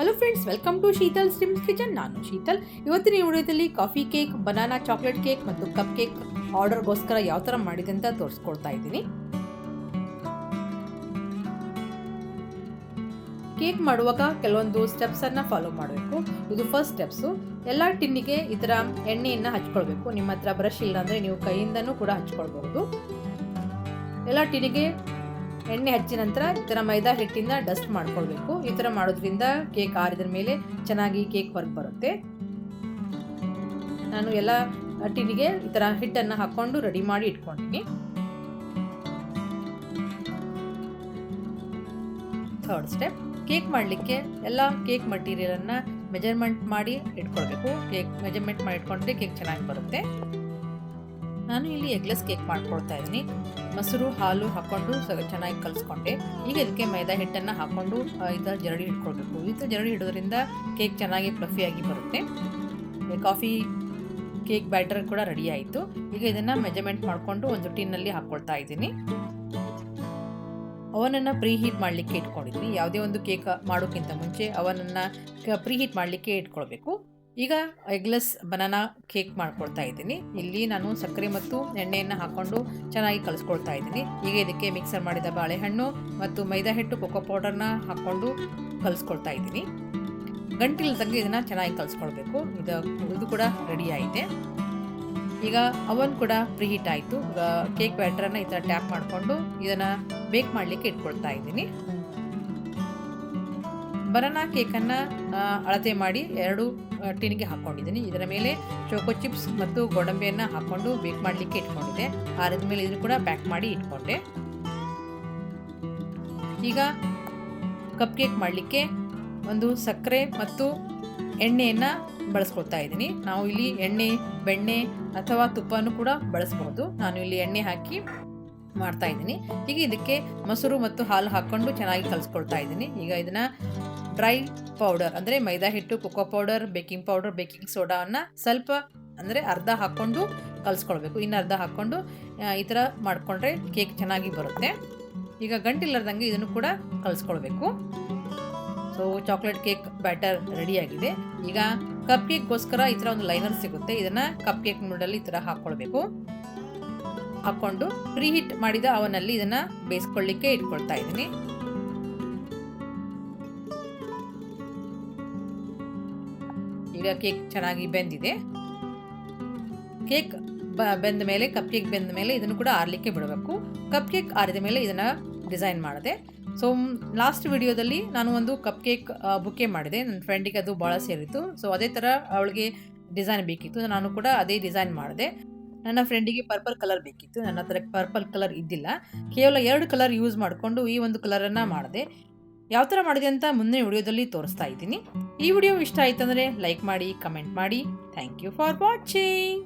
Hello friends, welcome to Sheetal streams kitchen. ನಾನು ಶೀತಲ್. ಇವತ್ತಿನ ವಿಡಿಯೋದಲ್ಲಿ coffee cake, banana chocolate cake ಮತ್ತು ಕಪ್ ಕೇಕ್ ಆರ್ಡರ್ಗೋಸ್ಕರ ಯಾವ ಥರ ಮಾಡಿದೆ ಅಂತ ತೋರಿಸ್ಕೊಡ್ತಾ ಇದ್ದೀನಿ. ಕೇಕ್ ಮಾಡುವಾಗ ಕೆಲವೊಂದು ಸ್ಟೆಪ್ಸನ್ನು ಫಾಲೋ ಮಾಡಬೇಕು. ಇದು ಫಸ್ಟ್ ಸ್ಟೆಪ್ಸು. ಎಲ್ಲ ಟಿನ್ನಿಗೆ ಈ ಥರ ಎಣ್ಣೆಯನ್ನು ಹಚ್ಕೊಳ್ಬೇಕು. ನಿಮ್ಮ ಹತ್ರ ಬ್ರಷ್ ಇಲ್ಲ ಅಂದರೆ ನೀವು ಕೈಯಿಂದನೂ ಕೂಡ ಹಚ್ಕೊಳ್ಬಹುದು. ಎಲ್ಲ ಟಿನ್ನಿಗೆ ಎಣ್ಣೆ ಹಚ್ಚಿದ ನಂತರ ಈ ಥರ ಮೈದಾ ಹಿಟ್ಟಿಂದ ಡಸ್ಟ್ ಮಾಡ್ಕೊಳ್ಬೇಕು. ಈ ಥರ ಮಾಡೋದ್ರಿಂದ ಕೇಕ್ ಆರಿದ ಮೇಲೆ ಚೆನ್ನಾಗಿ ಕೇಕ್ ಹೊರಗೆ ಬರುತ್ತೆ. ನಾನು ಎಲ್ಲ ಟಿನ್ನಿಗೆ ಈ ಥರ ಹಿಟ್ಟನ್ನು ಹಾಕ್ಕೊಂಡು ರೆಡಿ ಮಾಡಿ ಇಟ್ಕೊಂಡಿನಿ. ಥರ್ಡ್ ಸ್ಟೆಪ್, ಕೇಕ್ ಮಾಡಲಿಕ್ಕೆ ಎಲ್ಲ ಕೇಕ್ ಮಟೀರಿಯಲನ್ನು ಮೆಜರ್ಮೆಂಟ್ ಮಾಡಿ ಇಟ್ಕೊಳ್ಬೇಕು. ಕೇಕ್ ಮೆಜರ್ಮೆಂಟ್ ಮಾಡಿ ಇಟ್ಕೊಂಡ್ರೆ ಕೇಕ್ ಚೆನ್ನಾಗಿ ಬರುತ್ತೆ. ನಾನು ಇಲ್ಲಿ ಎಗ್ಲೆಸ್ ಕೇಕ್ ಮಾಡ್ಕೊಳ್ತಾ ಇದ್ದೀನಿ. ಮೊಸರು ಹಾಲು ಹಾಕ್ಕೊಂಡು ಚೆನ್ನಾಗಿ ಕಲಿಸ್ಕೊಂಡೆ. ಈಗ ಇದಕ್ಕೆ ಮೈದಾ ಹಿಟ್ಟನ್ನು ಹಾಕ್ಕೊಂಡು ಈ ಥರ ಜರಡಿ ಇಟ್ಕೊಳ್ಬೇಕು. ಈ ಥರ ಜರಡಿ ಇಡೋದ್ರಿಂದ ಕೇಕ್ ಚೆನ್ನಾಗಿ ಫ್ಲಫಿಯಾಗಿ ಬರುತ್ತೆ. ಕಾಫಿ ಕೇಕ್ ಬ್ಯಾಟರ್ ಕೂಡ ರೆಡಿ ಆಯಿತು. ಈಗ ಇದನ್ನು ಮೆಜರ್ಮೆಂಟ್ ಮಾಡಿಕೊಂಡು ಒಂದು ಟಿನ್ನಲ್ಲಿ ಹಾಕ್ಕೊಳ್ತಾ ಇದ್ದೀನಿ. ಅವನನ್ನು ಪ್ರೀ ಹೀಟ್ ಮಾಡಲಿಕ್ಕೆ ಇಟ್ಕೊಂಡಿದ್ದೀನಿ. ಯಾವುದೇ ಒಂದು ಕೇಕ್ ಮಾಡೋಕ್ಕಿಂತ ಮುಂಚೆ ಅವನನ್ನು ಪ್ರೀ ಹೀಟ್ ಮಾಡಲಿಕ್ಕೆ ಇಟ್ಕೊಳ್ಬೇಕು. ಈಗ ಎಗ್ಲೆಸ್ ಬನಾನಾ ಕೇಕ್ ಮಾಡ್ಕೊಳ್ತಾ ಇದ್ದೀನಿ. ಇಲ್ಲಿ ನಾನು ಸಕ್ಕರೆ ಮತ್ತು ಎಣ್ಣೆಯನ್ನು ಹಾಕ್ಕೊಂಡು ಚೆನ್ನಾಗಿ ಕಲಿಸ್ಕೊಳ್ತಾ ಇದ್ದೀನಿ. ಈಗ ಇದಕ್ಕೆ ಮಿಕ್ಸರ್ ಮಾಡಿದ ಬಾಳೆಹಣ್ಣು ಮತ್ತು ಮೈದಾ ಹಿಟ್ಟು, ಕೊಕೋ ಪೌಡರ್ನ ಹಾಕ್ಕೊಂಡು ಕಲಿಸ್ಕೊಳ್ತಾ ಇದ್ದೀನಿ. ಗಂಟಿಲ್ದಂಗೆ ಇದನ್ನು ಚೆನ್ನಾಗಿ ಕಲಿಸ್ಕೊಳ್ಬೇಕು. ಇದು ಕೂಡ ರೆಡಿ ಆಯಿತೆ. ಈಗ ಅವನ್ ಕೂಡ ಪ್ರೀ ಹೀಟ್ ಆಯಿತು. ಕೇಕ್ ಬ್ಯಾಟರನ್ನು ಈ ಥರ ಟ್ಯಾಪ್ ಮಾಡಿಕೊಂಡು ಇದನ್ನು ಬೇಕ್ ಮಾಡಲಿಕ್ಕೆ ಇಟ್ಕೊಳ್ತಾ ಇದ್ದೀನಿ. ಬನಾನಾ ಕೇಕನ್ನು ಅಳತೆ ಮಾಡಿ 2 ಟಿನ್ಗೆ ಹಾಕ್ಕೊಂಡಿದ್ದೀನಿ. ಇದರ ಮೇಲೆ ಚೋಕೋ ಚಿಪ್ಸ್ ಮತ್ತು ಗೋಡಂಬಿಯನ್ನು ಹಾಕ್ಕೊಂಡು ಬೇಕ್ ಮಾಡಲಿಕ್ಕೆ ಇಟ್ಕೊಂಡಿದ್ದೆ. ಆರಿದ ಮೇಲೆ ಇದನ್ನು ಕೂಡ ಪ್ಯಾಕ್ ಮಾಡಿ ಇಟ್ಕೊಂಡೆ. ಈಗ ಕಪ್ ಕೇಕ್ ಮಾಡಲಿಕ್ಕೆ ಒಂದು ಸಕ್ಕರೆ ಮತ್ತು ಎಣ್ಣೆಯನ್ನು ಬಳಸ್ಕೊಳ್ತಾ ಇದ್ದೀನಿ. ನಾವು ಇಲ್ಲಿ ಎಣ್ಣೆ, ಬೆಣ್ಣೆ ಅಥವಾ ತುಪ್ಪನೂ ಕೂಡ ಬಳಸ್ಬೋದು. ನಾನು ಇಲ್ಲಿ ಎಣ್ಣೆ ಹಾಕಿ ಮಾಡ್ತಾ ಇದ್ದೀನಿ. ಈಗ ಇದಕ್ಕೆ ಮೊಸರು ಮತ್ತು ಹಾಲು ಹಾಕ್ಕೊಂಡು ಚೆನ್ನಾಗಿ ಕಲಿಸ್ಕೊಳ್ತಾ ಇದ್ದೀನಿ. ಈಗ ಇದನ್ನು ಡ್ರೈ ಪೌಡರ್ ಅಂದರೆ ಮೈದಾ ಹಿಟ್ಟು, cocoa powder, baking powder, baking ಸೋಡಾವನ್ನು ಸ್ವಲ್ಪ ಅಂದರೆ ಅರ್ಧ ಹಾಕ್ಕೊಂಡು ಕಲಿಸ್ಕೊಳ್ಬೇಕು. ಇನ್ನು ಅರ್ಧ ಹಾಕ್ಕೊಂಡು ಈ ಥರ ಮಾಡಿಕೊಂಡ್ರೆ ಕೇಕ್ ಚೆನ್ನಾಗಿ ಬರುತ್ತೆ. ಈಗ ಗಂಟಿಲ್ಲದಂಗೆ ಇದನ್ನು ಕೂಡ ಕಲಿಸ್ಕೊಳ್ಬೇಕು. ಸೊ ಚಾಕ್ಲೇಟ್ ಕೇಕ್ ಬ್ಯಾಟರ್ ರೆಡಿಯಾಗಿದೆ. ಈಗ ಕಪ್ ಕೇಕ್ಗೋಸ್ಕರ ಈ ಥರ ಒಂದು ಲೈನರ್ ಸಿಗುತ್ತೆ. ಇದನ್ನು ಕಪ್ ಕೇಕ್ ಮೂಡಲ್ಲಿ ಈ ಥರ ಹಾಕ್ಕೊಳ್ಬೇಕು. ಹಾಕ್ಕೊಂಡು ಪ್ರೀ ಹೀಟ್ ಮಾಡಿದ ಅವನಲ್ಲಿ ಇದನ್ನು ಬೇಯಿಸ್ಕೊಳ್ಳಿಕ್ಕೆ ಇಟ್ಕೊಳ್ತಾ ಇದ್ದೀನಿ. ಈಗ ಕೇಕ್ ಚೆನ್ನಾಗಿ ಬೆಂದಿದೆ. ಕೇಕ್ ಬೆಂದ ಮೇಲೆ, ಕಪ್ ಕೇಕ್ ಬೆಂದ ಮೇಲೆ ಇದನ್ನು ಕೂಡ ಆರಲಿಕ್ಕೆ ಬಿಡಬೇಕು. ಕಪ್ ಕೇಕ್ ಆರಿದ ಮೇಲೆ ಇದನ್ನು ಡಿಸೈನ್ ಮಾಡಿದೆ. ಸೊ ಲಾಸ್ಟ್ ವಿಡಿಯೋದಲ್ಲಿ ನಾನು ಒಂದು ಕಪ್ ಕೇಕ್ ಬುಕ್ಕೆ ಮಾಡಿದೆ. ನನ್ನ ಫ್ರೆಂಡಿಗೆ ಅದು ಭಾಳ ಸೇರಿತ್ತು. ಸೊ ಅದೇ ಥರ ಅವಳಿಗೆ ಡಿಸೈನ್ ಬೇಕಿತ್ತು. ನಾನು ಕೂಡ ಅದೇ ಡಿಸೈನ್ ಮಾಡಿದೆ. ನನ್ನ ಫ್ರೆಂಡಿಗೆ ಪರ್ಪಲ್ ಕಲರ್ ಬೇಕಿತ್ತು. ನನ್ನ ಹತ್ರ ಪರ್ಪಲ್ ಕಲರ್ ಇದ್ದಿಲ್ಲ. ಕೇವಲ 2 ಕಲರ್ ಯೂಸ್ ಮಾಡಿಕೊಂಡು ಈ ಒಂದು ಕಲರನ್ನು ಮಾಡಿದೆ. ಯಾವ ಥರ ಮಾಡಿದೆ ಅಂತ ಮುಂದಿನ ವಿಡಿಯೋದಲ್ಲಿ ತೋರಿಸ್ತಾ ಇದ್ದೀನಿ. ಈ ವಿಡಿಯೋ ಇಷ್ಟ ಆಯ್ತಂದರೆ ಲೈಕ್ ಮಾಡಿ, ಕಮೆಂಟ್ ಮಾಡಿ. Thank you for watching.